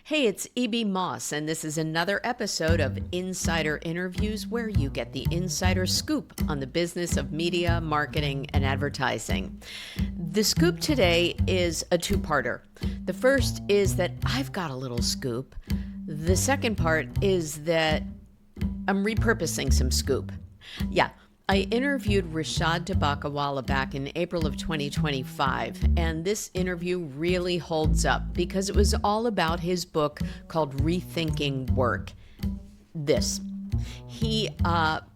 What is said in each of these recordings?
Hey, it's E.B. Moss, and this is another episode of Insider Interviews where you get the insider scoop on the business of media, marketing, and advertising. The scoop today is a two-parter. The first is that I've got a little scoop. The second part is that I'm repurposing some scoop. Yeah. I interviewed Rishad Tobaccowala back in April of 2025, and this interview really holds up because it was all about his book called Rethinking Work. He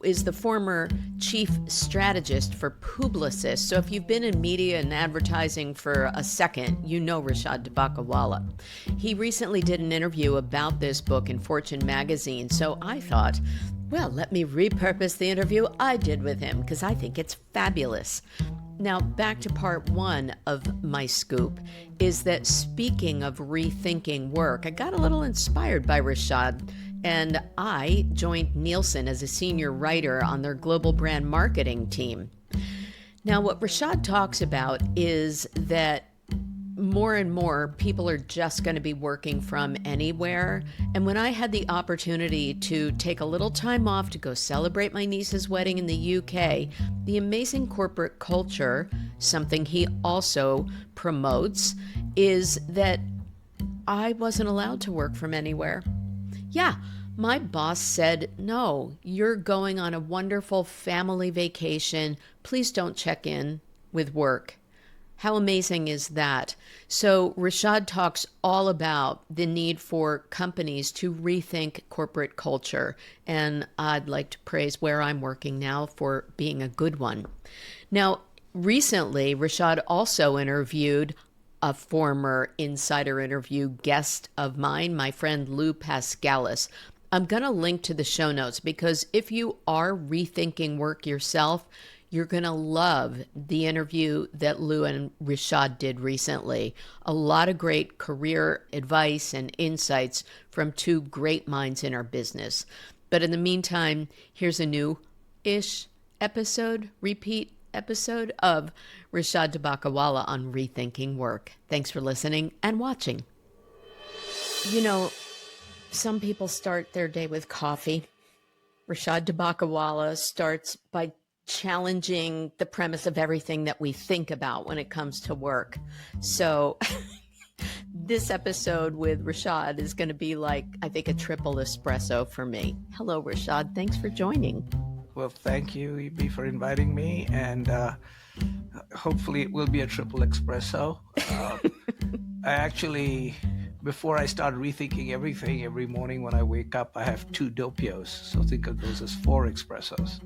is the former chief strategist for Publicis. So if you've been in media and advertising for a second, you know Rishad Tobaccowala. He recently did an interview about this book in Fortune magazine. So I thought, well, let me repurpose the interview I did with him because I think it's fabulous. Now, back to part one of my scoop is that speaking of rethinking work, I got a little inspired by Rishad, and I joined Nielsen as a senior writer on their global brand marketing team. Now, what Rishad talks about is that more and more people are just going to be working from anywhere. And when I had the opportunity to take a little time off to go celebrate my niece's wedding in the UK, the amazing corporate culture, something he also promotes, is that I wasn't allowed to work from anywhere. Yeah, my boss said, no, you're going on a wonderful family vacation. Please don't check in with work. How amazing is that? So Rishad talks all about the need for companies to rethink corporate culture. And I'd like to praise where I'm working now for being a good one. Now, recently, Rishad also interviewed a former Insider Interview guest of mine, my friend Lou Pascalis. I'm going to link to the show notes because if you are rethinking work yourself, you're going to love the interview that Lou and Rishad did recently. A lot of great career advice and insights from two great minds in our business. But in the meantime, here's a new-ish repeat episode of Rishad Tobaccowala on Rethinking Work. Thanks for listening and watching. You know, some people start their day with coffee. Rishad Tobaccowala starts by challenging the premise of everything that we think about when it comes to work. So this episode with Rishad is going to be like, I think, a triple espresso for me. Hello, Rishad. Thanks for joining. Well, thank you, EB, for inviting me, and hopefully it will be a triple espresso. I actually, before I start rethinking everything, every morning when I wake up, I have 2 doppios. So think of those as 4 espressos.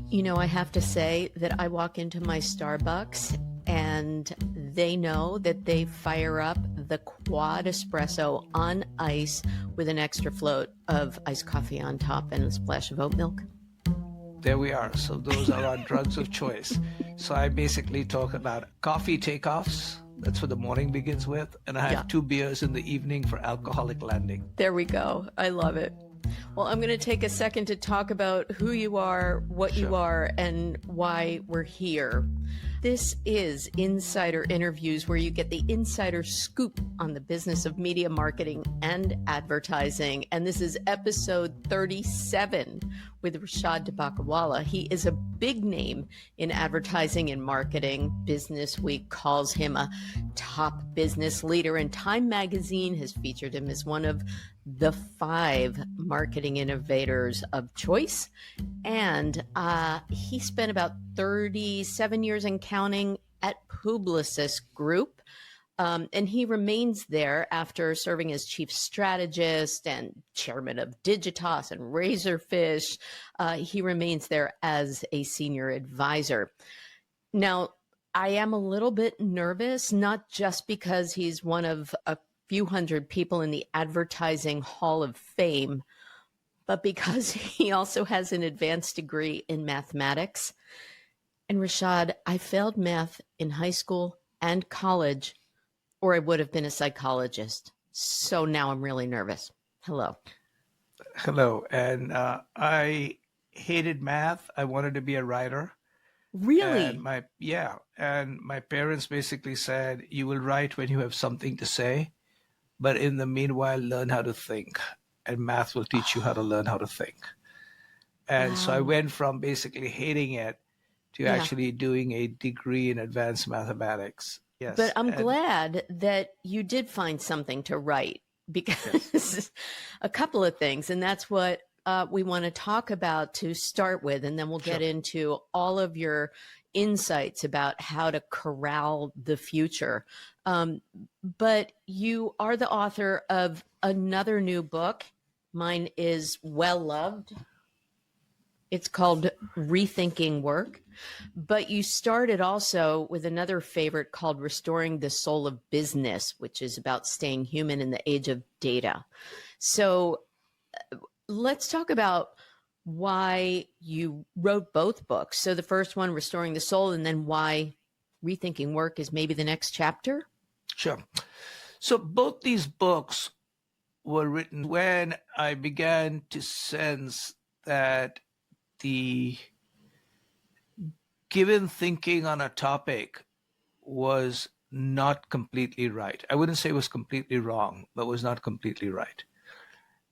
You know, I have to say that I walk into my Starbucks and they know that they fire up the quad espresso on ice with an extra float of iced coffee on top and a splash of oat milk. There we are. So those are our drugs of choice. So I basically talk about coffee takeoffs. That's what the morning begins with. And I have 2 beers in the evening for alcoholic landing. There we go. I love it. Well, I'm going to take a second to talk about who you are, what you are, and why we're here. This is Insider Interviews, where you get the insider scoop on the business of media marketing and advertising. And this is episode 37 with Rishad Tobaccowala. He is a big name in advertising and marketing. Business Week calls him a top business leader, and Time Magazine has featured him as one of the 5 marketing innovators of choice. And he spent about 37 years and counting at Publicis Group. And he remains there after serving as chief strategist and chairman of Digitas and Razorfish. He remains there as a senior advisor. Now, I am a little bit nervous, not just because he's one of a few hundred people in the Advertising Hall of Fame, but because he also has an advanced degree in mathematics. And Rishad, I failed math in high school and college, or I would have been a psychologist. So now I'm really nervous. Hello. Hello. And I hated math. I wanted to be a writer. Really? And my parents basically said, you will write when you have something to say. but in the meanwhile, learn how to think. And math will teach you how to learn how to think. And so I Wow. went from basically hating it to Yeah. actually doing a degree in advanced mathematics. But Yes. I'm And glad that you did find something to write yes, because a couple of things, and that's what we want to talk about to start with, and then we'll get sure. into all of your insights about how to corral the future. Um, but you are the author of another new book. Mine is well loved. It's called Rethinking Work. But you started also with another favorite called Restoring the Soul of Business, which is about staying human in the age of data. So let's talk about why you wrote both books. So the first one, Restoring the Soul, and then why Rethinking Work is maybe the next chapter. Sure. So both these books were written when I began to sense that the given thinking on a topic was not completely right. I wouldn't say it was completely wrong, but was not completely right.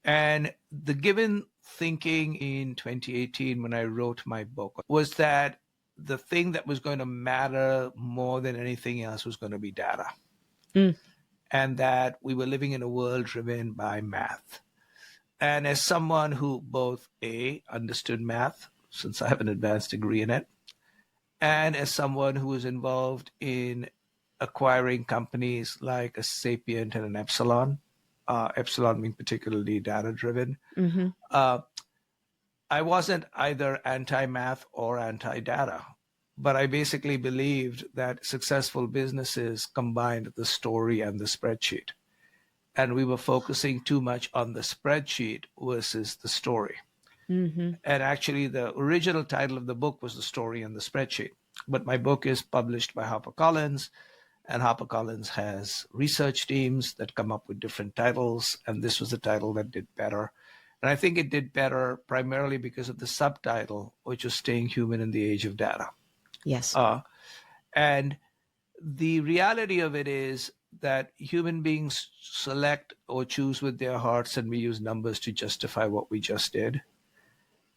And the given thinking in 2018 when I wrote my book was that the thing that was going to matter more than anything else was going to be data. Mm. And that we were living in a world driven by math. And as someone who both A, understood math, since I have an advanced degree in it, and as someone who was involved in acquiring companies like a Sapient and an Epsilon, Epsilon being particularly data driven, Mm-hmm. I wasn't either anti-math or anti-data, but I basically believed that successful businesses combined the story and the spreadsheet. And we were focusing too much on the spreadsheet versus the story. Mm-hmm. And actually, the original title of the book was The Story and the Spreadsheet. But my book is published by HarperCollins, and HarperCollins has research teams that come up with different titles. And this was the title that did better. And I think it did better primarily because of the subtitle, which was Staying Human in the Age of Data. Yes. And the reality of it is that human beings select or choose with their hearts, and we use numbers to justify what we just did.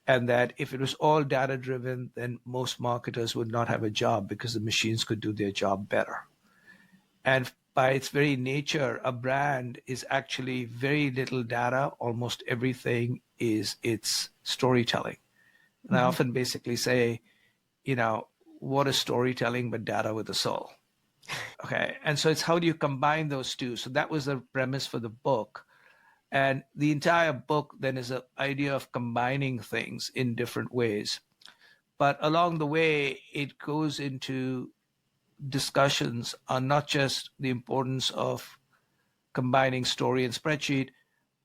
And that if it was all data driven, then most marketers would not have a job because the machines could do their job better. And by its very nature, a brand is actually very little data. Almost everything is its storytelling. And I Mm-hmm. often basically say, what is storytelling but data with a soul? Okay. And so it's how do you combine those two? So that was the premise for the book. And the entire book then is an idea of combining things in different ways. But along the way, it goes into discussions on not just the importance of combining story and spreadsheet,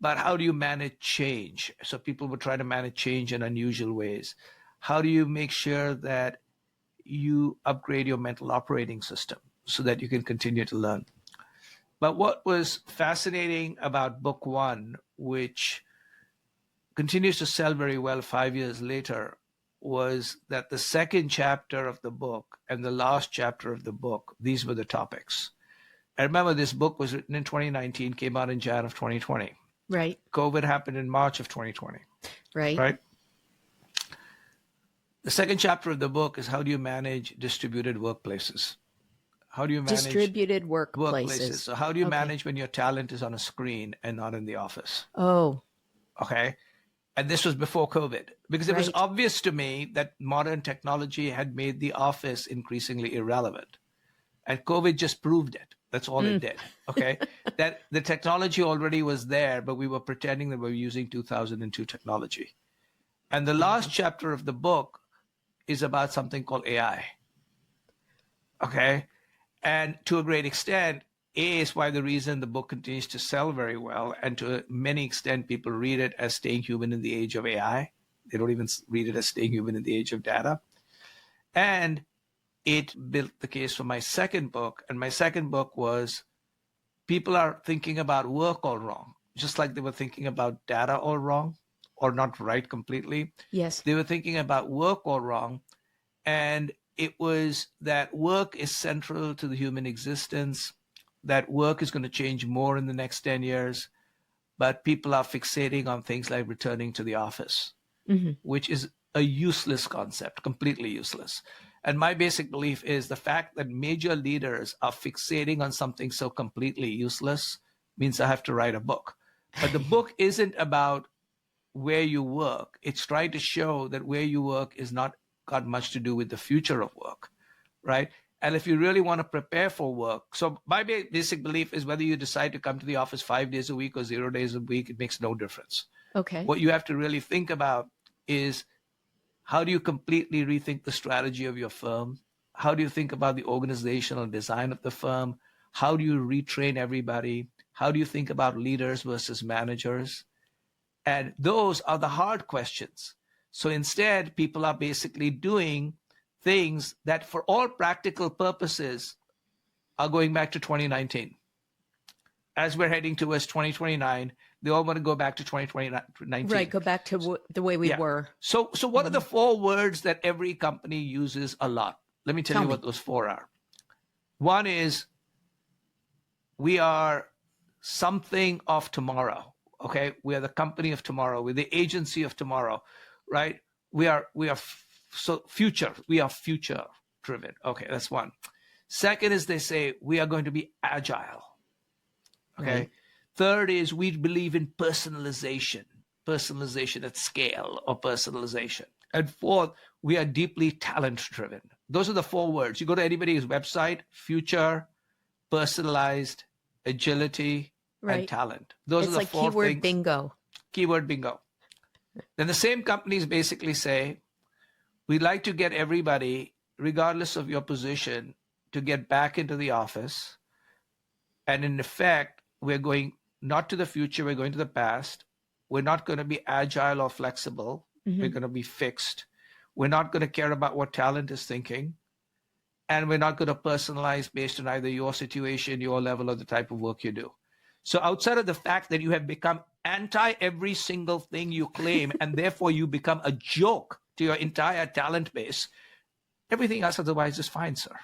but how do you manage change? So people were trying to manage change in unusual ways. How do you make sure that you upgrade your mental operating system so that you can continue to learn? But what was fascinating about book one, which continues to sell very well 5 years later, was that the second chapter of the book and the last chapter of the book, these were the topics. I remember this book was written in 2019, came out in Jan of 2020. Right. COVID happened in March of 2020, Right. right? The second chapter of the book is how do you manage distributed workplaces? How do you manage Distributed workplaces? workplaces. So how do you Okay. manage when your talent is on a screen and not in the office? Oh, Okay. And this was before COVID, because it was right. obvious to me that modern technology had made the office increasingly irrelevant. And COVID just proved it. That's all it Mm. did. Okay. That the technology already was there, but we were pretending that we were using 2002 technology. And the last chapter of the book is about something called AI. Okay. And to a great extent, A is why the reason the book continues to sell very well. And to many extent, people read it as Staying Human in the Age of AI. They don't even read it as Staying Human in the Age of Data. And it built the case for my second book. And my second book was people are thinking about work all wrong, just like they were thinking about data all wrong or not right completely. Yes. They were thinking about work all wrong. And it was that work is central to the human existence, that work is going to change more in the next 10 years, but people are fixating on things like returning to the office, which is a useless concept, completely useless. And my basic belief is the fact that major leaders are fixating on something so completely useless means I have to write a book. But the book isn't about where you work. It's trying to show that where you work is not got much to do with the future of work, right? And if you really want to prepare for work, so my basic belief is whether you decide to come to the office 5 days a week or 0 days a week, it makes no difference. Okay. What you have to really think about is, how do you completely rethink the strategy of your firm? How do you think about the organizational design of the firm? How do you retrain everybody? How do you think about leaders versus managers? And those are the hard questions. So instead, people are basically doing things that for all practical purposes are going back to 2019. As we're heading towards 2029, they all want to go back to 2019. Right, go back to the way we were. So what are the 4 words that every company uses a lot? Let me tell you what those 4 are. One is, we are something of tomorrow. Okay, we are the company of tomorrow. We're the agency of tomorrow, right? We are future. We are future driven. Okay, that's one. Second is, they say we are going to be agile. Okay. Right. Third is, we believe in personalization at scale, or personalization. And fourth, we are deeply talent driven. Those are the 4 words. You go to anybody's website: future, personalized, agility, and talent. Those are the 4 things. It's like keyword bingo. Keyword bingo. Then the same companies basically say, we'd like to get everybody, regardless of your position, to get back into the office. And in effect, we're going not to the future, we're going to the past. We're not going to be agile or flexible. We're going to be fixed. We're not going to care about what talent is thinking. And we're not going to personalize based on either your situation, your level, or the type of work you do. So outside of the fact that you have become anti every single thing you claim, and therefore you become a joke to your entire talent base, everything else otherwise is fine, sir.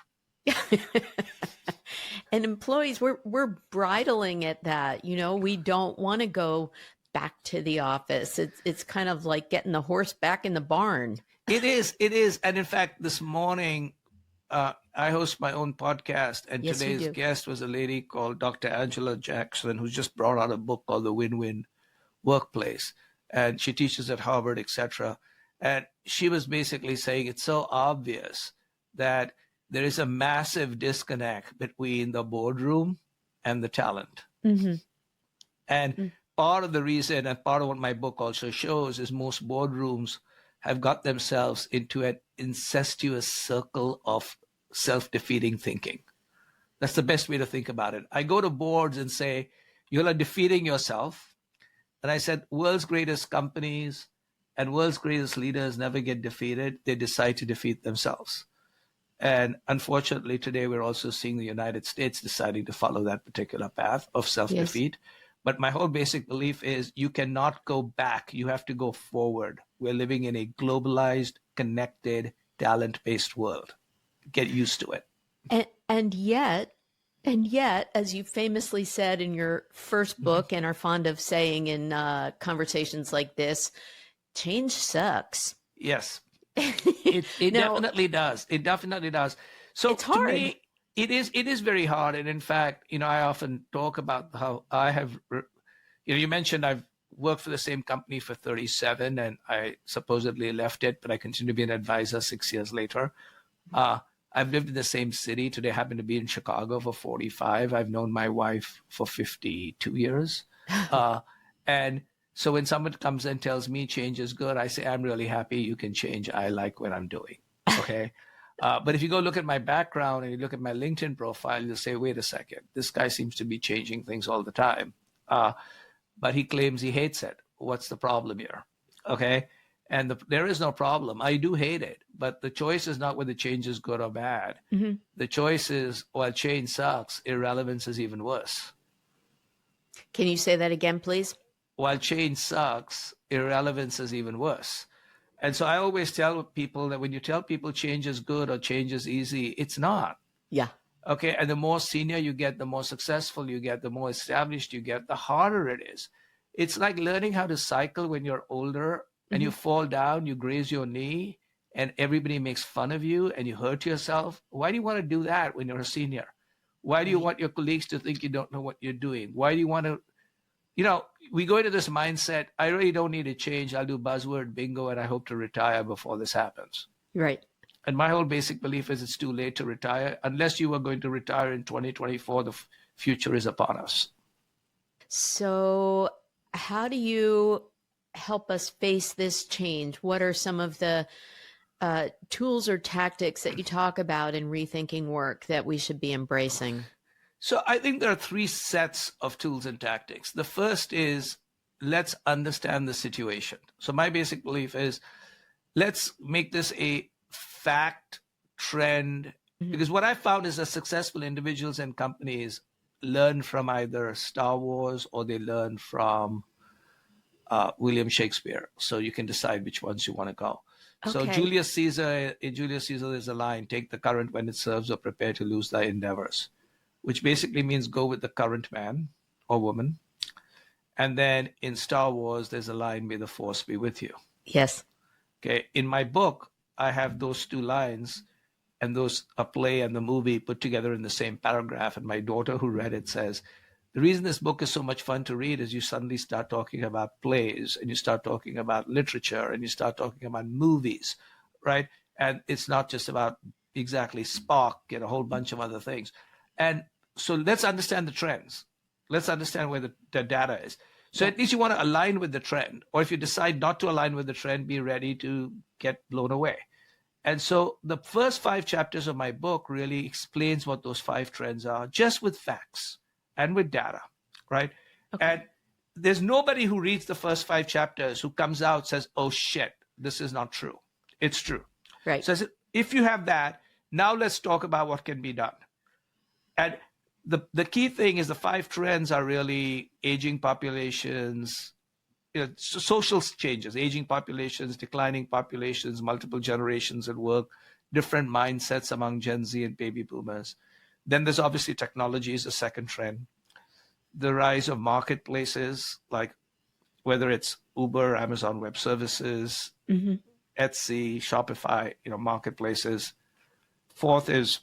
And employees, we're bridling at that. You know, we don't want to go back to the office. It's kind of like getting the horse back in the barn. It is. And in fact, this morning, I host my own podcast, and today's guest was a lady called Dr. Angela Jackson, who's just brought out a book called The Win-Win Workplace, and she teaches at Harvard, etc. And she was basically saying it's so obvious that there is a massive disconnect between the boardroom and the talent. And part of the reason, and part of what my book also shows, is most boardrooms have got themselves into an incestuous circle of self-defeating thinking. That's the best way to think about it. I go to boards and say, you're defeating yourself. And I said, world's greatest companies and world's greatest leaders never get defeated. They decide to defeat themselves. And unfortunately, today we're also seeing the United States deciding to follow that particular path of self-defeat. Yes. But my whole basic belief is you cannot go back. You have to go forward. We're living in a globalized, connected, talent-based world. Get used to it. And yet, as you famously said in your first book and are fond of saying in conversations like this, change sucks. Yes. It definitely does. It definitely does. So it's hard. To me, it is very hard. And in fact, I often talk about how I have, you mentioned I've worked for the same company for 37 and I supposedly left it, but I continue to be an advisor 6 years later. I've lived in the same city. Today I happen to be in Chicago for 45. I've known my wife for 52 years. And so when someone comes and tells me change is good, I say, I'm really happy you can change. I like what I'm doing. Okay. But if you go look at my background and you look at my LinkedIn profile, you'll say, wait a second, this guy seems to be changing things all the time. But he claims he hates it. What's the problem here? Okay. And there is no problem. I do hate it, but the choice is not whether change is good or bad. The choice is, while change sucks, irrelevance is even worse. Can you say that again, please? While change sucks, irrelevance is even worse. And so I always tell people that when you tell people change is good or change is easy, it's not. Yeah. Okay. And the more senior you get, the more successful you get, the more established you get, the harder it is. It's like learning how to cycle when you're older and you fall down, you graze your knee, and everybody makes fun of you and you hurt yourself. Why do you want to do that when you're a senior? Why do you want your colleagues to think you don't know what you're doing? Why do you want to, we go into this mindset, I really don't need to change. I'll do buzzword bingo and I hope to retire before this happens. Right. And my whole basic belief is it's too late to retire. Unless you are going to retire in 2024, the future is upon us. So how do you help us face this change? What are some of the tools or tactics that you talk about in Rethinking Work that we should be embracing? So I think there are three sets of tools and tactics. The first is, let's understand the situation. So my basic belief is, let's make this a fact, trend, because what I found is that successful individuals and companies learn from either Star Wars or they learn from William Shakespeare. So you can decide which ones you want to go. Okay. So in Julius Caesar, there's a line, take the current when it serves or prepare to lose thy endeavors, which basically means go with the current man or woman. And then in Star Wars, there's a line, may the force be with you. Yes. Okay. In my book, I have those two lines and those, a play and the movie put together in the same paragraph. And my daughter who read it says, the reason this book is so much fun to read is you suddenly start talking about plays and you start talking about literature and you start talking about movies, right? And it's not just about exactly Spock and a whole bunch of other things. And so let's understand the trends. Let's understand where the data is. So at least you want to align with the trend. Or if you decide not to align with the trend, be ready to get blown away. And so the first 5 chapters of my book really explains what those 5 trends are, just with facts and with data, right? Okay. And there's nobody who reads the first 5 chapters who comes out says, oh shit, this is not true. It's true. Right. So I said, if you have that, now let's talk about what can be done. And the key thing is the 5 trends are really aging populations, social changes, aging populations, declining populations, multiple generations at work, different mindsets among Gen Z and baby boomers. Then there's obviously technology is a second trend. The rise of marketplaces, like whether it's Uber, Amazon Web Services, Etsy, Shopify, marketplaces. Fourth is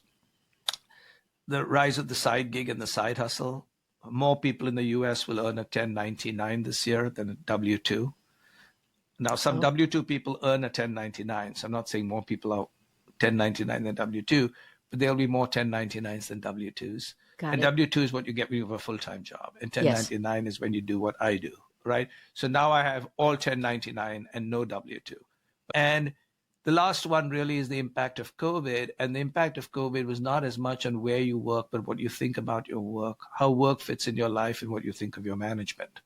the rise of the side gig and the side hustle. More people in the US will earn a 1099 this year than a W-2. Now, some W-2 people earn a 1099. So I'm not saying more people are 1099 than W-2, but there'll be more 1099s than W-2s. And W-2 is what you get when you have a full-time job. And 1099 is when you do what I do, right? So now I have all 1099 and no W-2. And the last one really is the impact of COVID. And the impact of COVID was not as much on where you work, but what you think about your work, how work fits in your life, and what you think of your management.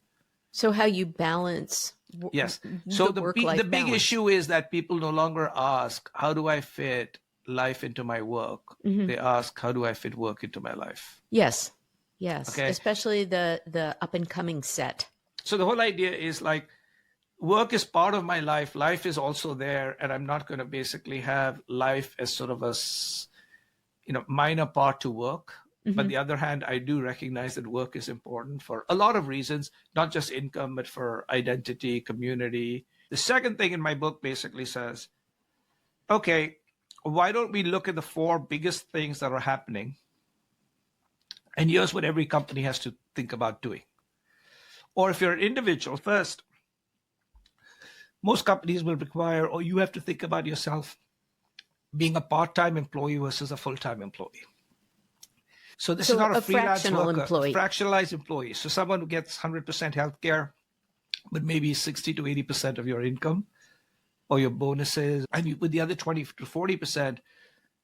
So how you balance. Yes. So the big issue is that people no longer ask, how do I fit life into my work? They ask, how do I fit work into my life? Yes. Okay. Especially the up and coming set. So the whole idea is like, work is part of my life. Life is also there. And I'm not going to basically have life as sort of a, minor part to work. But on the other hand, I do recognize that work is important for a lot of reasons, not just income, but for identity, community. The second thing in my book basically says, okay, why don't we look at the 4 biggest things that are happening? And here's what every company has to think about doing. Or if you're an individual, first, most companies will require, or you have to think about yourself being a part-time employee versus a full-time employee. So this is not a freelance worker, a fractionalized employee. So someone who gets 100% healthcare, but maybe 60 to 80% of your income or your bonuses. And with the other 20 to 40%,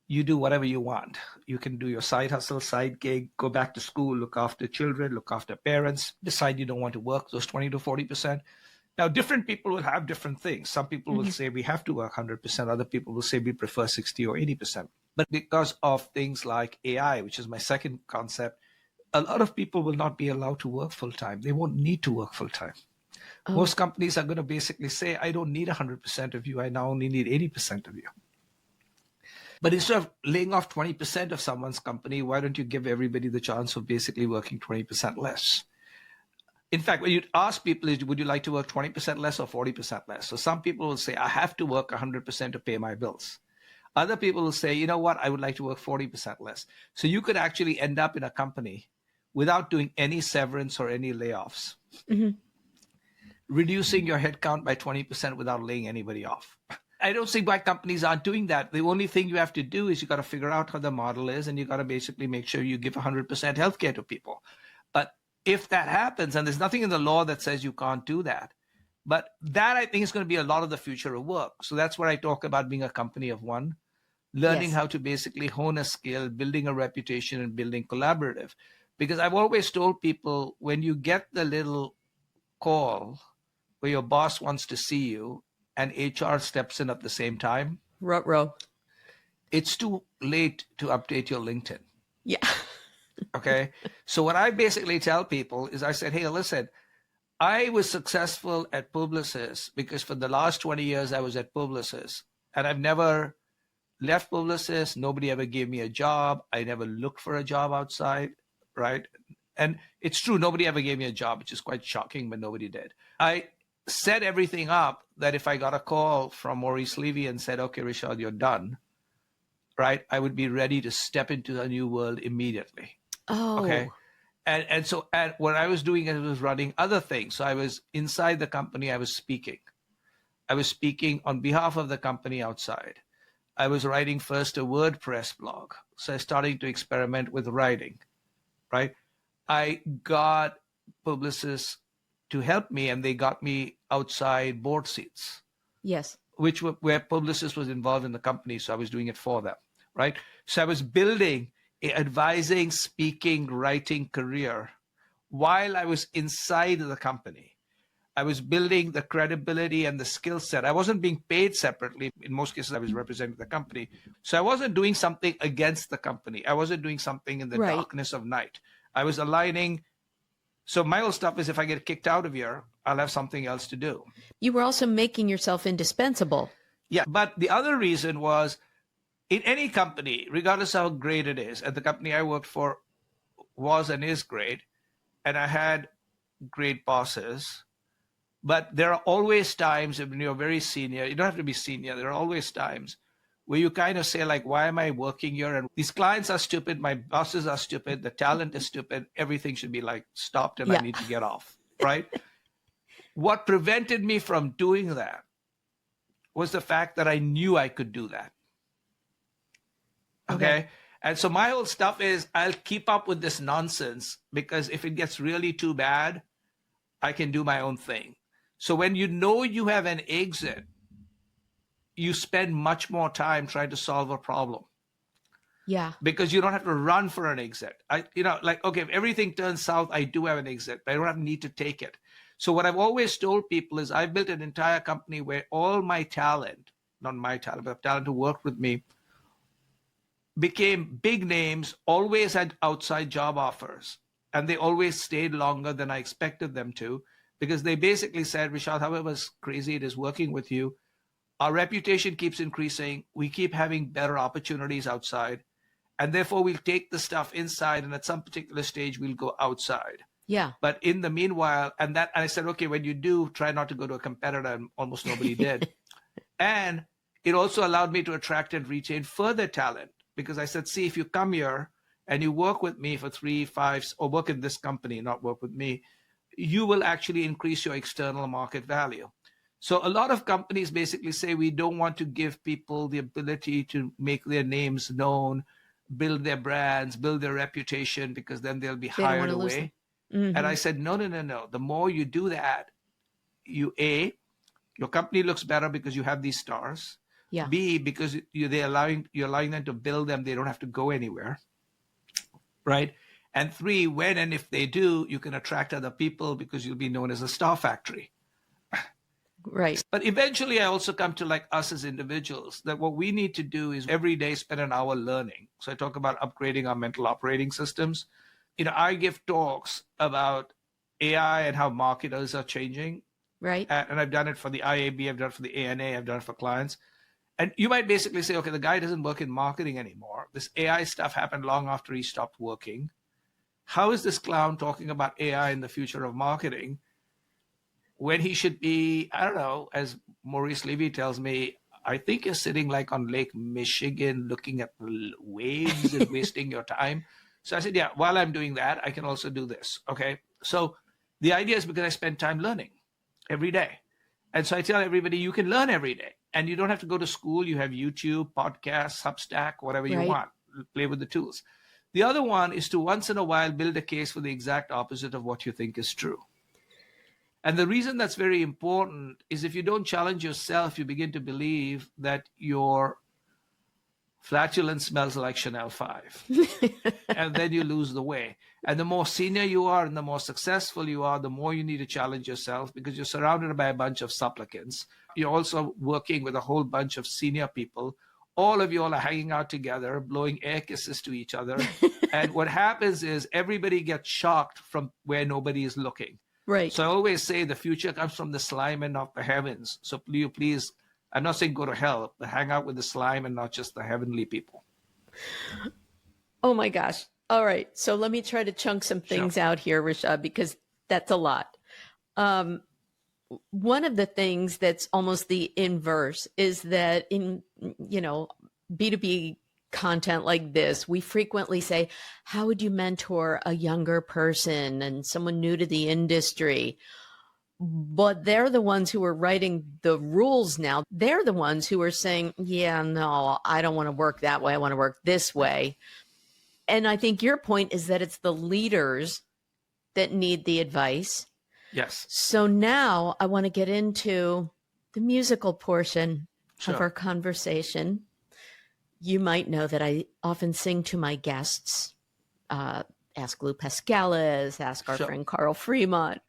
you do whatever you want. You can do your side hustle, side gig, go back to school, look after children, look after parents, decide you don't want to work those 20 to 40%. Now, different people will have different things. Some people will say we have to work 100%. Other people will say we prefer 60 or 80%. But because of things like AI, which is my second concept, a lot of people will not be allowed to work full time. They won't need to work full time. Most companies are going to basically say, I don't need 100% of you. I now only need 80% of you. But instead of laying off 20% of someone's company, why don't you give everybody the chance of basically working 20% less? In fact, when you ask people, would you like to work 20% less or 40% less? So some people will say, I have to work 100% to pay my bills. Other people will say, you know what, I would like to work 40% less. So you could actually end up in a company without doing any severance or any layoffs, reducing your headcount by 20% without laying anybody off. I don't see why companies aren't doing that. The only thing you have to do is you got to figure out how the model is, and you got to basically make sure you give 100% healthcare to people. But if that happens, and there's nothing in the law that says you can't do that, but that I think is going to be a lot of the future of work. So that's where I talk about being a company of one, learning how to basically hone a skill, building a reputation, and building collaborative. Because I've always told people, when you get the little call where your boss wants to see you and HR steps in at the same time, Ruh-roh. It's too late to update your LinkedIn. Yeah. Okay. So what I basically tell people is I said, hey, listen, I was successful at Publicis because for the last 20 years I was at Publicis, and I've never left Publicis. Nobody ever gave me a job. I never looked for a job outside, right? And it's true, nobody ever gave me a job, which is quite shocking, but nobody did. I set everything up that if I got a call from Maurice Levy and said, okay, Rishad, you're done, right? I would be ready to step into a new world immediately. Oh. Okay. And so what I was doing, I was running other things. So I was inside the company, I was speaking. I was speaking on behalf of the company outside. I was writing first a WordPress blog. So I started to experiment with writing, right? I got Publicis to help me, and they got me outside board seats. Yes. Which were where Publicis was involved in the company. So I was doing it for them, right? So I was building an advising, speaking, writing career while I was inside the company. I was building the credibility and the skill set. I wasn't being paid separately. In most cases, I was representing the company. So I wasn't doing something against the company. I wasn't doing something in the darkness of night. I was aligning. So my whole stuff is, if I get kicked out of here, I'll have something else to do. You were also making yourself indispensable. Yeah. But the other reason was, in any company, regardless of how great it is, and the company I worked for was and is great, and I had great bosses, but there are always times when you're very senior, you don't have to be senior, there are always times where you kind of say, like, why am I working here? And these clients are stupid, my bosses are stupid, the talent is stupid, everything should be like stopped and I need to get off, right? What prevented me from doing that was the fact that I knew I could do that. Okay. And so my whole stuff is, I'll keep up with this nonsense, because if it gets really too bad, I can do my own thing. So when you know you have an exit, you spend much more time trying to solve a problem. Yeah. Because you don't have to run for an exit. Okay, if everything turns south, I do have an exit, but I don't have need to take it. So what I've always told people is, I've built an entire company where all my talent, not my talent, but talent who worked with me, became big names, always had outside job offers, and they always stayed longer than I expected them to, because they basically said, Rishad, however crazy it is working with you, our reputation keeps increasing, we keep having better opportunities outside, and therefore we'll take the stuff inside, and at some particular stage we'll go outside. Yeah. But in the meanwhile, and I said, okay, when you do, try not to go to a competitor, and almost nobody did. And it also allowed me to attract and retain further talent. Because I said, see, if you come here and you work with me for 3, 5, or work in this company, not work with me, you will actually increase your external market value. So a lot of companies basically say, we don't want to give people the ability to make their names known, build their brands, build their reputation, because then they'll be hired away. And I said, no. The more you do that, your company looks better because you have these stars. Yeah. B, because you're allowing them to build them, they don't have to go anywhere, right? And 3, when and if they do, you can attract other people because you'll be known as a star factory. Right. But eventually I also come to, like, us as individuals, that what we need to do is every day spend an hour learning. So I talk about upgrading our mental operating systems. I give talks about AI and how marketers are changing. Right. And I've done it for the IAB, I've done it for the ANA, I've done it for clients. And you might basically say, okay, the guy doesn't work in marketing anymore. This AI stuff happened long after he stopped working. How is this clown talking about AI in the future of marketing when he should be, I don't know, as Maurice Levy tells me, I think you're sitting like on Lake Michigan looking at the waves and wasting your time. So I said, yeah, while I'm doing that, I can also do this. Okay. So the idea is because I spend time learning every day. And so I tell everybody, you can learn every day and you don't have to go to school. You have YouTube, podcasts, Substack, whatever you want, play with the tools. The other one is to once in a while build a case for the exact opposite of what you think is true. And the reason that's very important is if you don't challenge yourself, you begin to believe that your flatulence smells like Chanel 5. And then you lose the way. And the more senior you are and the more successful you are, the more you need to challenge yourself because you're surrounded by a bunch of supplicants. You're also working with a whole bunch of senior people. All of you all are hanging out together, blowing air kisses to each other. And what happens is everybody gets shocked from where nobody is looking. Right. So I always say the future comes from the slime and not the heavens. So please, I'm not saying go to hell, but hang out with the slime and not just the heavenly people. Oh my gosh. All right. So let me try to chunk some things out here, Rishad, because that's a lot. One of the things that's almost the inverse is that in, B2B content like this, we frequently say, how would you mentor a younger person and someone new to the industry? But they're the ones who are writing the rules now. They're the ones who are saying, yeah, no, I don't want to work that way. I want to work this way. And I think your point is that it's the leaders that need the advice. Yes. So now I want to get into the musical portion of our conversation. You might know that I often sing to my guests. Ask Lou Pascalis, ask our friend Carl Fremont.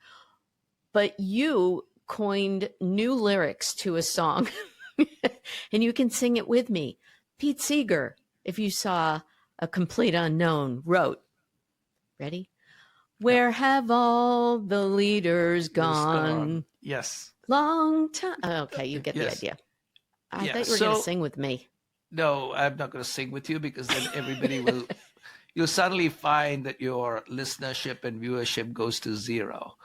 But you coined new lyrics to a song, and you can sing it with me. Pete Seeger, if you saw A Complete Unknown, wrote, ready? Where have all the leaders gone? Yes. Long time. Okay, you get the idea. I thought you were going to sing with me. No, I'm not going to sing with you because then everybody will, you'll suddenly find that your listenership and viewership goes to zero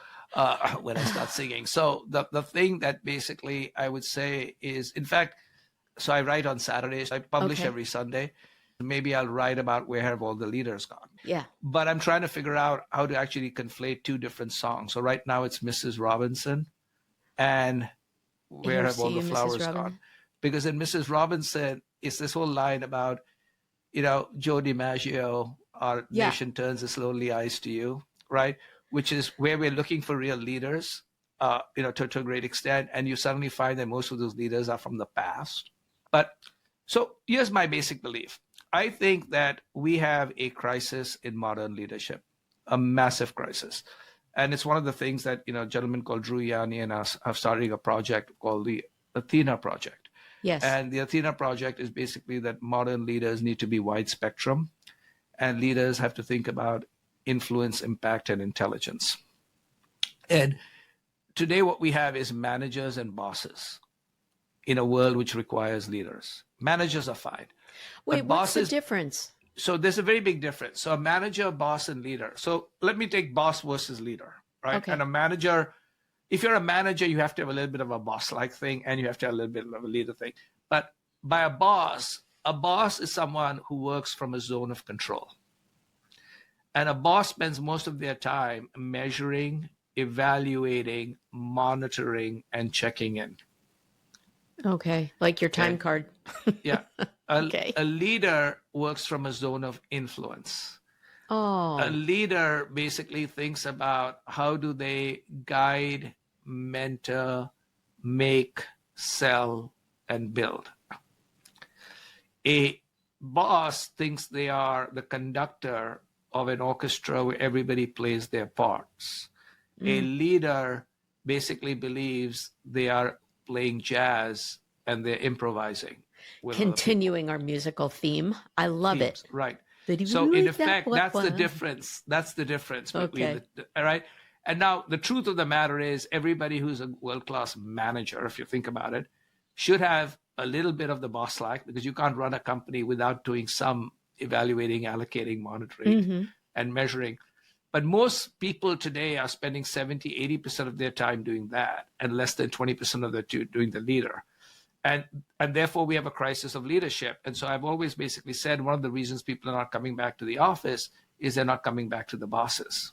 when I start singing. So the thing that basically I would say is, in fact, so I write on Saturdays. I publish every Sunday. Maybe I'll write about where have all the leaders gone. Yeah. But I'm trying to figure out how to actually conflate two different songs. So right now it's Mrs. Robinson and Where Have All the Flowers Gone? Because in Mrs. Robinson, it's this whole line about, Joe DiMaggio, our nation turns its lonely eyes to you, right? Which is where we're looking for real leaders, to a great extent. And you suddenly find that most of those leaders are from the past. But so here's my basic belief. I think that we have a crisis in modern leadership, a massive crisis. And it's one of the things that, a gentleman called Drew Yanni and us are starting a project called the Athena Project. Yes. And the Athena Project is basically that modern leaders need to be wide spectrum, and leaders have to think about influence, impact, and intelligence. And today what we have is managers and bosses in a world which requires leaders. Managers are fine. Wait, what's the difference? So there's a very big difference. So a manager, boss, and leader. So let me take boss versus leader, right? Okay. And a manager, if you're a manager, you have to have a little bit of a boss-like thing, and you have to have a little bit of a leader thing. But by a boss is someone who works from a zone of control. And a boss spends most of their time measuring, evaluating, monitoring, and checking in. Okay, like your time card. Yeah. A leader works from a zone of influence. Oh. A leader basically thinks about how do they guide, mentor, make, sell, and build. A boss thinks they are the conductor of an orchestra where everybody plays their parts. A leader basically believes they are playing jazz and they're improvising. Continuing our musical theme. I love it. Right. So in effect, that's the difference. That's the difference between all right. And now the truth of the matter is everybody who's a world-class manager, if you think about it, should have a little bit of the boss like, because you can't run a company without doing some evaluating, allocating, monitoring, and measuring. But most people today are spending 70, 80% of their time doing that, and less than 20% of the doing the leader. And therefore, we have a crisis of leadership. And so I've always basically said one of the reasons people are not coming back to the office is they're not coming back to the bosses.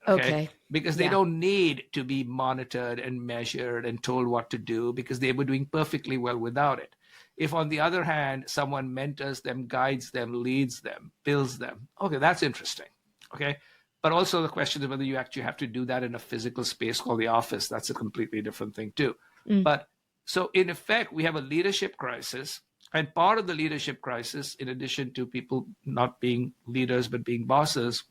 Okay. Because they don't need to be monitored and measured and told what to do, because they were doing perfectly well without it. If, on the other hand, someone mentors them, guides them, leads them, builds them, okay, that's interesting. Okay. But also the question is whether you actually have to do that in a physical space called the office. That's a completely different thing too. But so in effect, we have a leadership crisis. And part of the leadership crisis, in addition to people not being leaders but being bosses,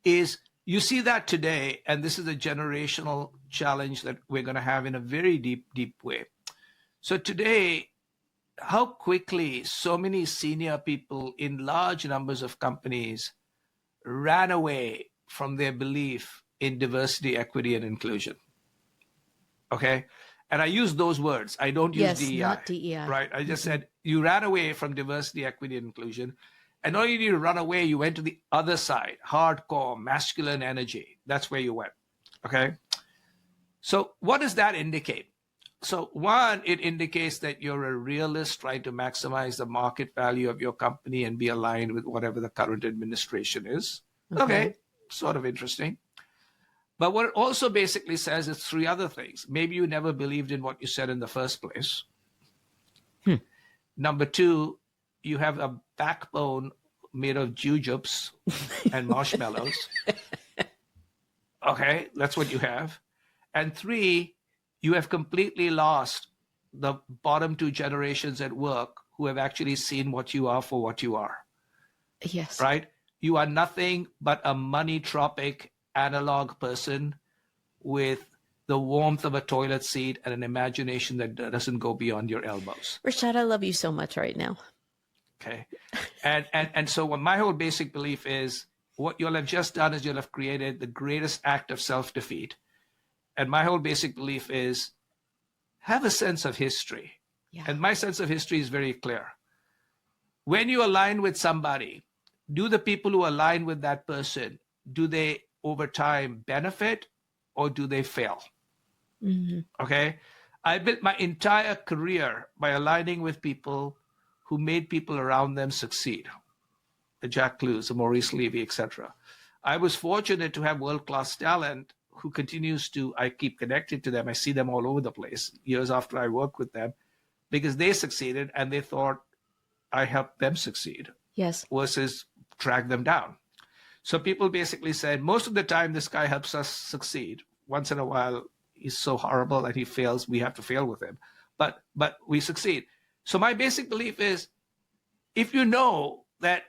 is you see that today, and this is a generational challenge that we're going to have in a very deep, deep way. So today, how quickly so many senior people in large numbers of companies ran away from their belief in diversity, equity, and inclusion. Okay? And I use those words. I don't use DEI. Not DEI. Right? I just said you ran away from diversity, equity, and inclusion. And not only did you run away, you went to the other side, hardcore, masculine energy. That's where you went. Okay? So what does that indicate? So one, it indicates that you're a realist trying to maximize the market value of your company and be aligned with whatever the current administration is. Okay, sort of interesting. But what it also basically says is three other things. Maybe you never believed in what you said in the first place. Number two, you have a backbone made of jujubes and marshmallows. Okay, that's what you have. And three, you have completely lost the bottom two generations at work who have actually seen what you are for what you are. Yes. Right? You are nothing but a money-tropic analog person with the warmth of a toilet seat and an imagination that doesn't go beyond your elbows. Rishad, I love you so much right now. Okay. And so what my whole basic belief is, what you'll have just done is you'll have created the greatest act of self-defeat. And my whole basic belief is, have a sense of history. Yeah. And my sense of history is very clear. When you align with somebody, do the people who align with that person, do they over time benefit or do they fail? Okay. I built my entire career by aligning with people who made people around them succeed. The Jack Clues, the Maurice Levy, etc. I was fortunate to have world-class talent who continues to, I keep connected to them. I see them all over the place years after I work with them because they succeeded and they thought I helped them succeed. Yes. Versus drag them down. So people basically said, most of the time this guy helps us succeed. Once in a while, he's so horrible that he fails. We have to fail with him. But we succeed. So my basic belief is, if you know that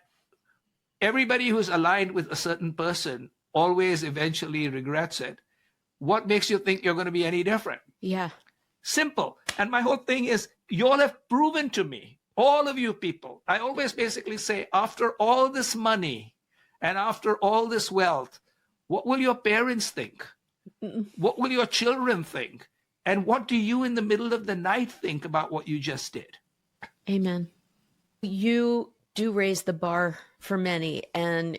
everybody who's aligned with a certain person always eventually regrets it, what makes you think you're going to be any different? Yeah. Simple. And my whole thing is, you all have proven to me, all of you people, I always basically say, after all this money and after all this wealth, what will your parents think? What will your children think? And what do you in the middle of the night think about what you just did? Amen. You do raise the bar for many. And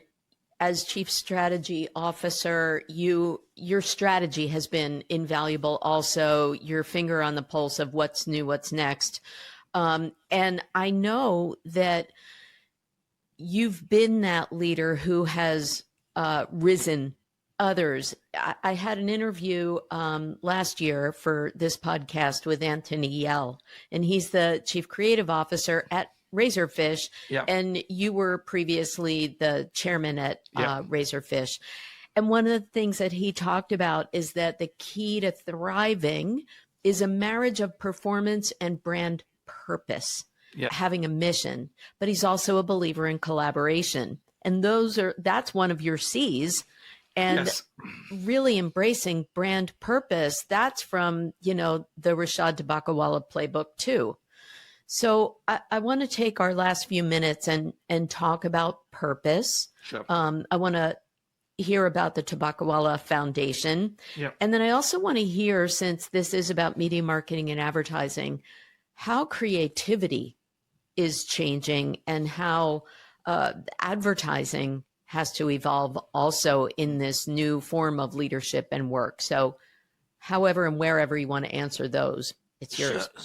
as Chief Strategy Officer, your strategy has been invaluable. Also, your finger on the pulse of what's new, what's next. And I know that you've been that leader who has risen others. I had an interview last year for this podcast with Anthony Yell, and he's the Chief Creative Officer at Razorfish, and you were previously the chairman at Razorfish. And one of the things that he talked about is that the key to thriving is a marriage of performance and brand purpose, having a mission. But he's also a believer in collaboration. And that's one of your C's. And really embracing brand purpose, that's from, the Rishad Tobaccowala playbook too. So I want to take our last few minutes and talk about purpose. Sure. I want to hear about the Tobaccowala Foundation. Yep. And then I also want to hear, since this is about media marketing and advertising, how creativity is changing and how advertising has to evolve also in this new form of leadership and work. So however and wherever you want to answer those, it's yours. Sure.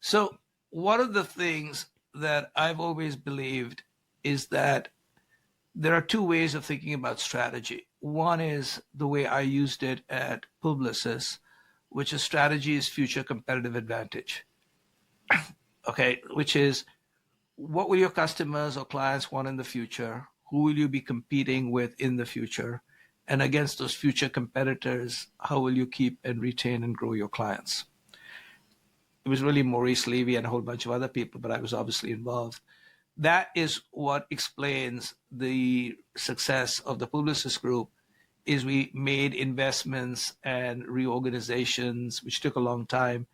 So one of the things that I've always believed is that there are two ways of thinking about strategy. One is the way I used it at Publicis, which is strategy is future competitive advantage. Okay, which is what will your customers or clients want in the future? Who will you be competing with in the future? And against those future competitors, how will you keep and retain and grow your clients? It was really Maurice Levy and a whole bunch of other people, but I was obviously involved. That is what explains the success of the Publicis Group, is we made investments and reorganizations, which took a long time,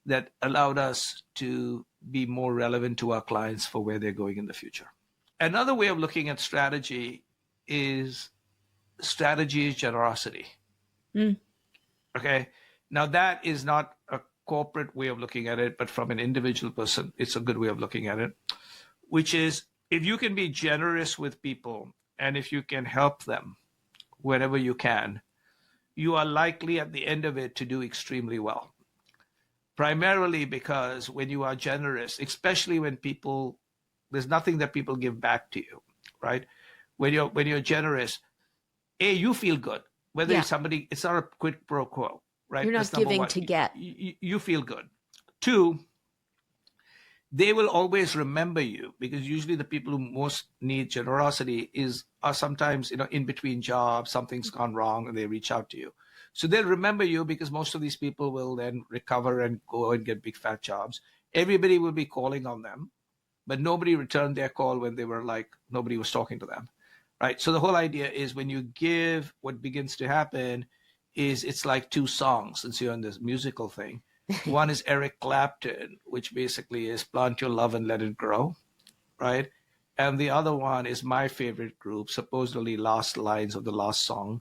that allowed us to be more relevant to our clients for where they're going in the future. Another way of looking at strategy is generosity. Okay. Now that is not a corporate way of looking at it, but from an individual person, it's a good way of looking at it, which is if you can be generous with people and if you can help them wherever you can, you are likely at the end of it to do extremely well. Primarily because when you are generous, especially when people, there's nothing that people give back to you, right? When you're generous, you feel good. Whether it's somebody, it's not a quid pro quo, right? You're not giving to get. You feel good. Two, they will always remember you, because usually the people who most need generosity are sometimes, in between jobs, something's gone wrong and they reach out to you. So they'll remember you because most of these people will then recover and go and get big fat jobs. Everybody will be calling on them, but nobody returned their call when they were like, nobody was talking to them, right? So the whole idea is when you give, what begins to happen is it's like two songs, since you're in this musical thing. One is Eric Clapton, which basically is plant your love and let it grow, right? And the other one is my favorite group, supposedly Last Lines of the Last Song,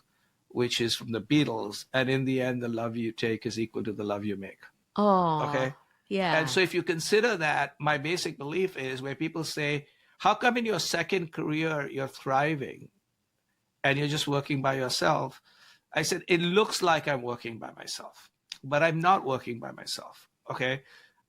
which is from the Beatles. And in the end, the love you take is equal to the love you make. Oh, okay. Yeah. And so if you consider that, my basic belief is where people say, how come in your second career you're thriving and you're just working by yourself? I said, it looks like I'm working by myself, but I'm not working by myself. Okay.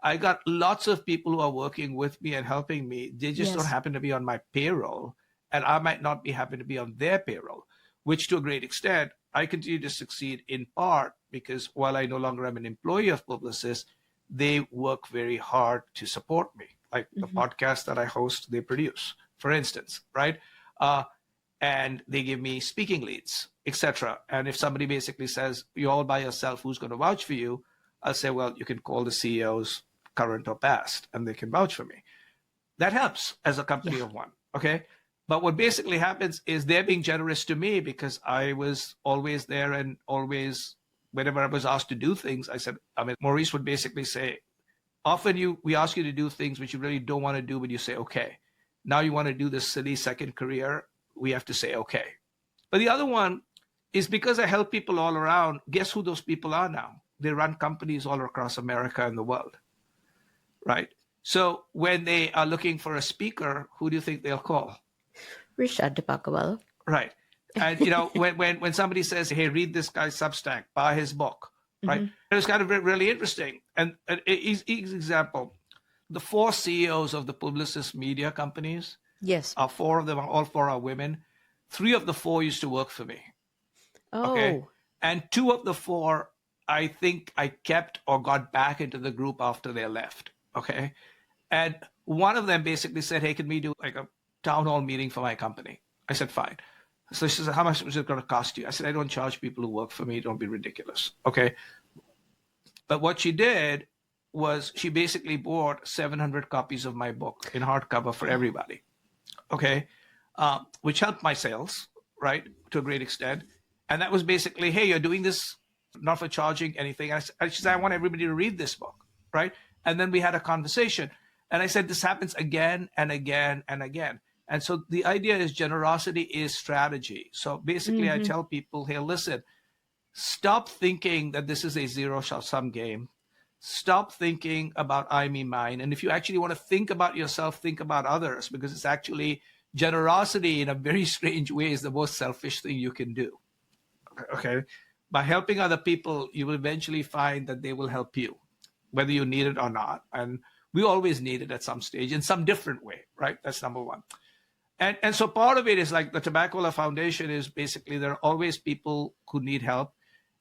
I got lots of people who are working with me and helping me. They just don't happen to be on my payroll, and I might not be happen to be on their payroll, which to a great extent, I continue to succeed in part because while I no longer am an employee of Publicis, they work very hard to support me. Like the podcast that I host, they produce, for instance, right? And they give me speaking leads, etc. And if somebody basically says, you're all by yourself, who's going to vouch for you? I'll say, well, you can call the CEOs, current or past, and they can vouch for me. That helps as a company of one, okay? But what basically happens is they're being generous to me because I was always there and always, whenever I was asked to do things, I said, Maurice would basically say, often we ask you to do things which you really don't want to do, but you say, okay. Now you want to do this silly second career, we have to say, okay. But the other one is because I help people all around, guess who those people are now? They run companies all across America and the world, right? So when they are looking for a speaker, who do you think they'll call? Rishad Tobaccowala. Right. And, when somebody says, hey, read this guy's Substack, buy his book, right? It was kind of really interesting. And easy example, the 4 CEOs of the Publicis media companies, 4 of them, all 4 are women. 3 of the 4 used to work for me. Oh. Okay. And 2 of the 4, I think I kept or got back into the group after they left. Okay. And one of them basically said, hey, can we do like a town hall meeting for my company? I said, fine. So she said, how much is it going to cost you? I said, I don't charge people who work for me. Don't be ridiculous. Okay. But what she did was she basically bought 700 copies of my book in hardcover for everybody. Okay. Which helped my sales, right, to a great extent. And that was basically, hey, you're doing this not for charging anything. And she said, I want everybody to read this book, right? And then we had a conversation. And I said, this happens again and again and again. And so the idea is generosity is strategy. So basically, I tell people, hey, listen, stop thinking that this is a zero-sum game. Stop thinking about I, me, mine. And if you actually want to think about yourself, think about others, because it's actually generosity in a very strange way is the most selfish thing you can do. Okay. By helping other people, you will eventually find that they will help you, whether you need it or not. And we always need it at some stage in some different way, right? That's number one. And so part of it is like the Tobaccowala Foundation is basically there are always people who need help.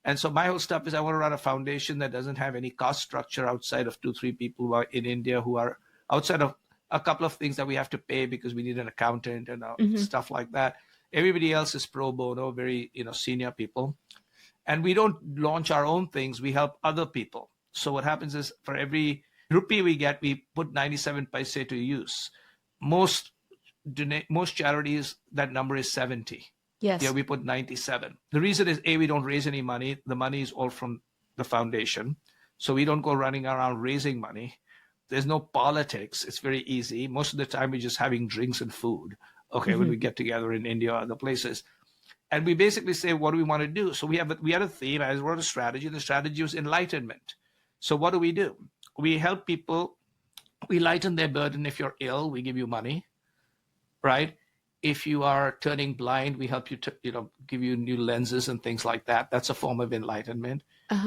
And so my whole stuff is I want to run a foundation that doesn't have any cost structure outside of 2-3 people who are in India who are outside of a couple of things that we have to pay because we need an accountant and stuff like that. Everybody else is pro bono, very senior people. And we don't launch our own things. We help other people. So what happens is for every rupee we get, we put 97 paise to use. Most charities, that number is 70. Yes. Yeah, we put 97. The reason is, A, we don't raise any money. The money is all from the foundation. So we don't go running around raising money. There's no politics. It's very easy. Most of the time, we're just having drinks and food, when we get together in India or other places. And we basically say, what do we want to do? So we had a theme. I wrote a strategy. The strategy was enlightenment. So what do? We help people. We lighten their burden. If you're ill, we give you money, right? If you are turning blind, we help you to, give you new lenses and things like that. That's a form of enlightenment.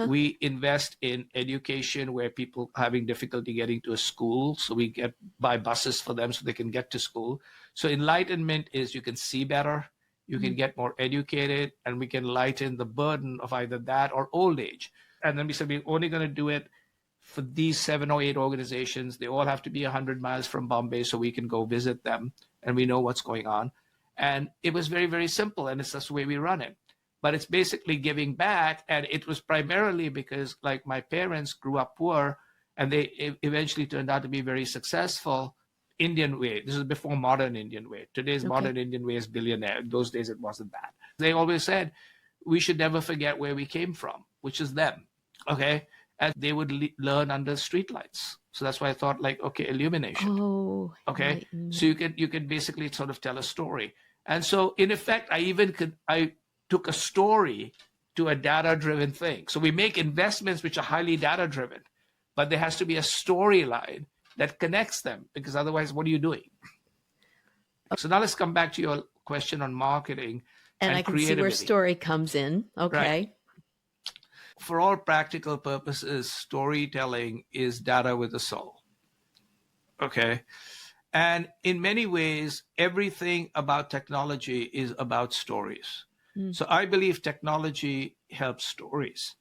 We invest in education where people are having difficulty getting to a school. So we buy buses for them so they can get to school. So enlightenment is you can see better, you can get more educated, and we can lighten the burden of either that or old age. And then we said we're only going to do it for these 7 or 8 organizations. They all have to be 100 miles from Bombay so we can go visit them and we know what's going on. And it was very, very simple. And it's just the way we run it. But it's basically giving back. And it was primarily because like my parents grew up poor and they eventually turned out to be very successful Indian way. This is before modern Indian way. Today's modern Indian way is billionaire. In those days, it wasn't that. They always said, we should never forget where we came from, which is them. Okay. And they would learn under streetlights. So that's why I thought illumination. Oh, okay. So you can basically sort of tell a story. And so in effect, I took a story to a data-driven thing. So we make investments which are highly data-driven, but there has to be a storyline that connects them because otherwise, what are you doing? So now let's come back to your question on marketing and I can see where story comes in. Okay. Right. For all practical purposes, storytelling is data with a soul. Okay. And in many ways, everything about technology is about stories. So I believe technology helps stories.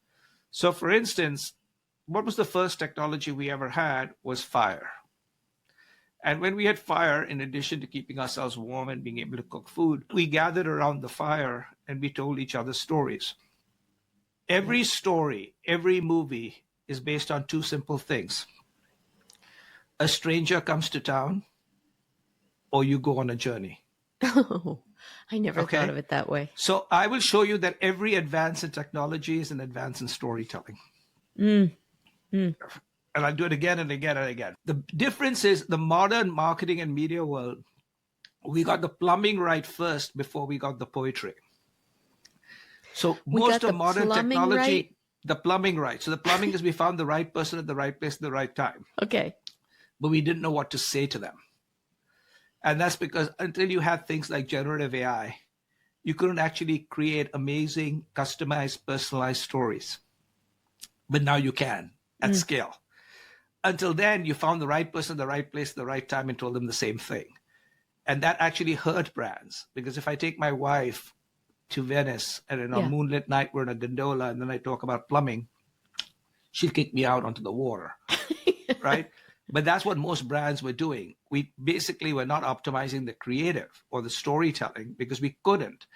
So for instance, what was the first technology we ever had was fire. And when we had fire, in addition to keeping ourselves warm and being able to cook food, we gathered around the fire and we told each other stories. Every story, every movie is based on 2 simple things. A stranger comes to town, or you go on a journey. Oh, I never thought of it that way. So I will show you that every advance in technology is an advance in storytelling. And I'll do it again and again and again. The difference is the modern marketing and media world, we got the plumbing right first before we got the poetry. So most of modern technology, the plumbing right. So the plumbing is we found the right person at the right place at the right time. Okay. But we didn't know what to say to them. And that's because until you had things like generative AI, you couldn't actually create amazing, customized, personalized stories. But now you can at scale. Until then, you found the right person, the right place, the right time, and told them the same thing. And that actually hurt brands. Because if I take my wife to Venice and on a moonlit night, we're in a gondola, and then I talk about plumbing, she'll kick me out onto the water, right? But that's what most brands were doing. We basically were not optimizing the creative or the storytelling because we couldn't.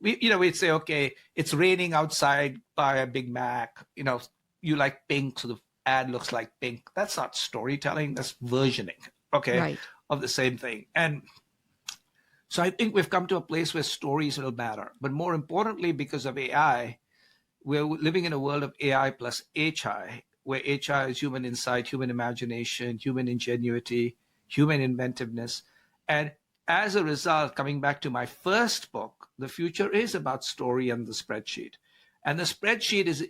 We'd say, okay, it's raining outside, buy a Big Mac. You like pink, so the ad looks like pink. That's not storytelling. That's versioning, of the same thing. And so I think we've come to a place where stories will matter. But more importantly, because of AI, we're living in a world of AI plus HI, where HI is human insight, human imagination, human ingenuity, human inventiveness. And as a result, coming back to my first book, the future is about story and the spreadsheet. And the spreadsheet is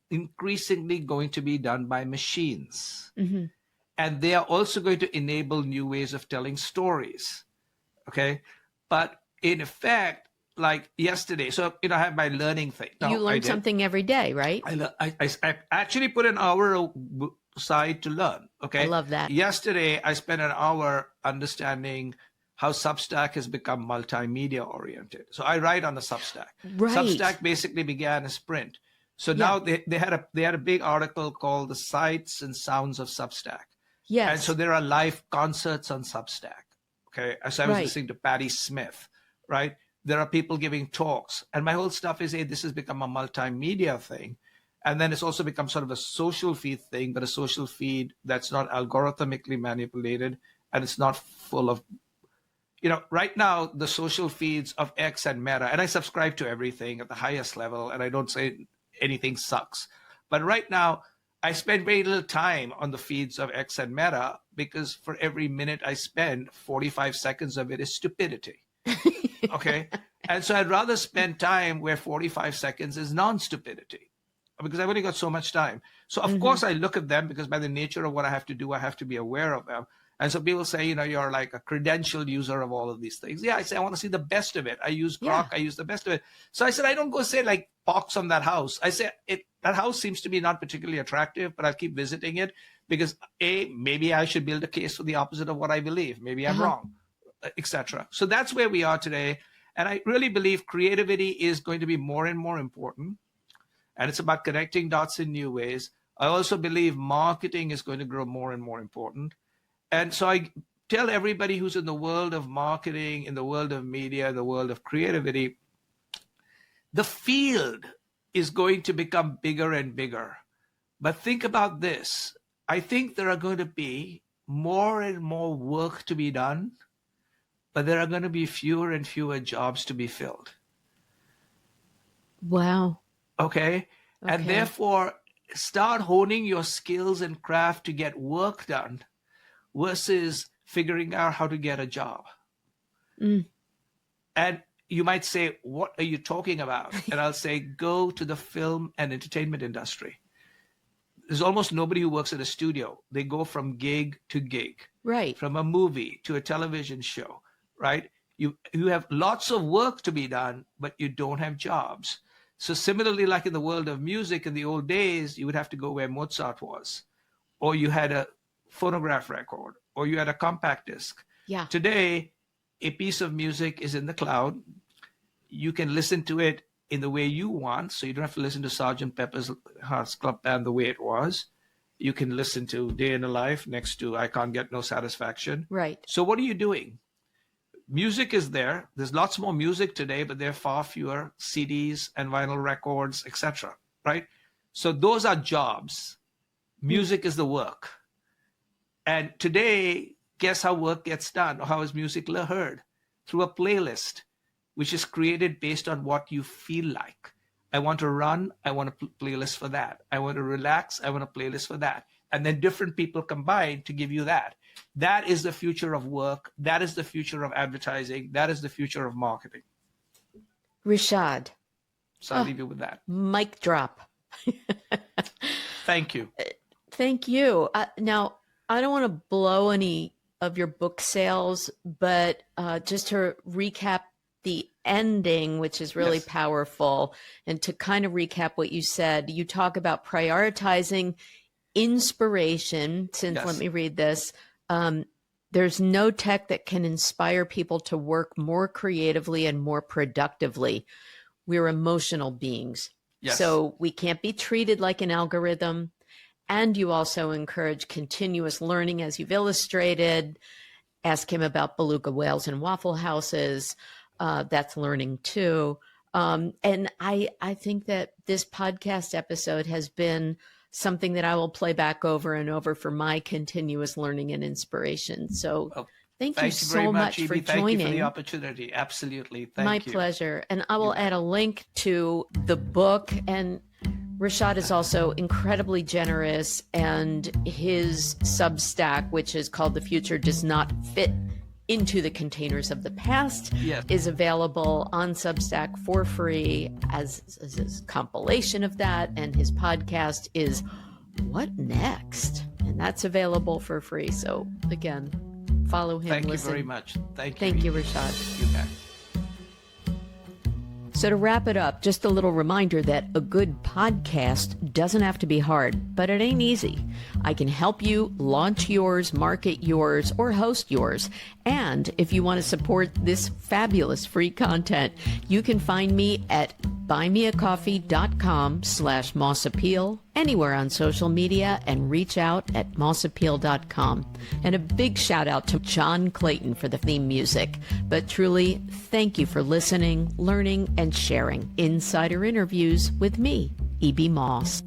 increasingly going to be done by machines. Mm-hmm. And they are also going to enable new ways of telling stories. Okay. But in effect, like yesterday, so, I have my learning thing. No, you learn something every day, right? I actually put an hour aside to learn. Okay. I love that. Yesterday, I spent an hour understanding how Substack has become multimedia oriented. So I write on a Substack. Right. Substack basically began as print. So now they had a big article called The Sights and Sounds of Substack. Yes. And so there are live concerts on Substack. Okay. So I was listening to Patti Smith, right? There are people giving talks. And my whole stuff is, hey, this has become a multimedia thing. And then it's also become sort of a social feed thing, but a social feed that's not algorithmically manipulated, and it's not full of, right now, the social feeds of X and Meta, and I subscribe to everything at the highest level, and I don't say anything sucks. But right now, I spend very little time on the feeds of X and Meta, because for every minute I spend, 45 seconds of it is stupidity. Okay. And so I'd rather spend time where 45 seconds is non-stupidity, because I've only got so much time. So of course I look at them, because by the nature of what I have to do, I have to be aware of them. And so people say, you're like a credentialed user of all of these things. Yeah, I say, I want to see the best of it. I use Grok, I use the best of it. So I said, I don't go say like pox on that house. I say, that house seems to be not particularly attractive, but I'll keep visiting it, because maybe I should build a case for the opposite of what I believe. Maybe I'm wrong, etc. So that's where we are today. And I really believe creativity is going to be more and more important. And it's about connecting dots in new ways. I also believe marketing is going to grow more and more important. And so I tell everybody who's in the world of marketing, in the world of media, the world of creativity, the field is going to become bigger and bigger. But think about this. I think there are going to be more and more work to be done, but there are going to be fewer and fewer jobs to be filled. Wow. Okay. And therefore, start honing your skills and craft to get work done versus figuring out how to get a job. And you might say, what are you talking about? And I'll say, go to the film and entertainment industry. There's almost nobody who works at a studio. They go from gig to gig. Right. From a movie to a television show, right? You have lots of work to be done, but you don't have jobs. So similarly, like in the world of music in the old days, you would have to go where Mozart was, or you had a phonograph record, or you had a compact disc. Yeah. Today, a piece of music is in the cloud. You can listen to it in the way you want, so you don't have to listen to Sgt. Pepper's Hearts Club Band the way it was. You can listen to Day in a Life next to I Can't Get No Satisfaction. Right. So what are you doing? Music is there. There's lots more music today, but there are far fewer CDs and vinyl records, etc. Right? So those are jobs. Music is the work. And today, guess how work gets done, or how is music heard? Through a playlist, which is created based on what you feel like. I want to run, I want a playlist for that. I want to relax, I want a playlist for that. And then different people combine to give you that. That is the future of work. That is the future of advertising. That is the future of marketing. Rishad. So I'll leave you with that. Mic drop. Thank you. Thank you. Now, I don't want to blow any of your book sales, but just to recap the ending, which is really powerful, and to kind of recap what you said, you talk about prioritizing inspiration, since let me read this. There's no tech that can inspire people to work more creatively and more productively. We're emotional beings. Yes. So we can't be treated like an algorithm. And you also encourage continuous learning, as you've illustrated. Ask him about beluga whales and waffle houses. That's learning too. And I think that this podcast episode has been something that I will play back over and over for my continuous learning and inspiration. So thank you so much for joining. Thank you for the opportunity. Absolutely. Thank you. My pleasure. And I will add a link to the book. And Rishad is also incredibly generous, and his Substack, which is called The Future Does Not Fit Into the Containers of the Past Yes. is available on Substack for free as a compilation of that. And his podcast is What Next? And that's available for free. So again, follow him. Thank listen. you very much. Thank you, Rishad. You bet. So to wrap it up, just a little reminder that a good podcast doesn't have to be hard, but it ain't easy. I can help you launch yours, market yours, or host yours. And if you want to support this fabulous free content, you can find me at buymeacoffee.com/mossappeal, anywhere on social media, and reach out at mossappeal.com. And a big shout out to John Clayton for the theme music. But truly, thank you for listening, learning, and sharing Insider Interviews with me, E.B. Moss.